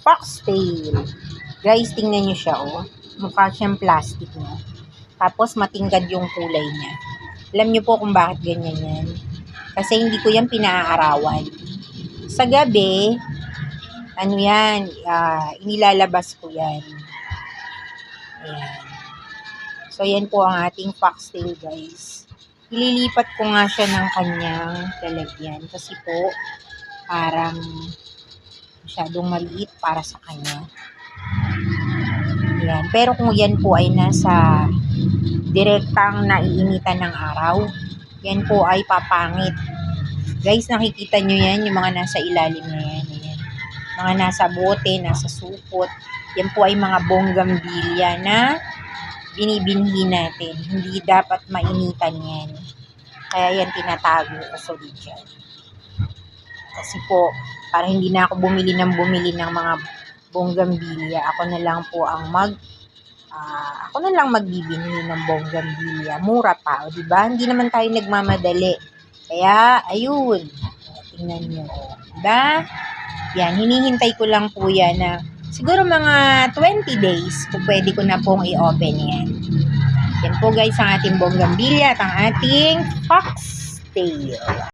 foxtail. Guys, tingnan nyo siya, oh. Mukha siyang plastic, no? Tapos, matingkad yung kulay niya. Alam nyo po kung bakit ganyan yan. Kasi hindi ko yan pinaaarawan. Sa gabi, ano yan, inilalabas ko yan. Ayan. So, yan po ang ating foxtail, guys. Ililipat ko nga siya ng kanyang lalagyan. Kasi po, parang masyadong maliit para sa kanya. Ayan. Pero kung yan po ay nasa direktang naiinitan ng araw, yan po ay papangit. Guys, nakikita nyo yan, yung mga nasa ilalim na yan. Ayan. Mga nasa bote, nasa supot. Yan po ay mga bonggambilya na binibinhi natin. Hindi dapat mainitan yan. Kaya yan tinatago ko sa dyan. Kasi po, para hindi na ako bumili ng mga bonggambilya, ako na lang po ang magbibinhi ng bonggambilya. Mura pa, o diba? Hindi naman tayo nagmamadali. Kaya, ayun. Tingnan nyo. Diba? Yan, hinihintay ko lang po yan na siguro mga 20 days kung pwede ko na pong i-open yan. Yan po guys ang ating bonggambilya at ang ating foxtail.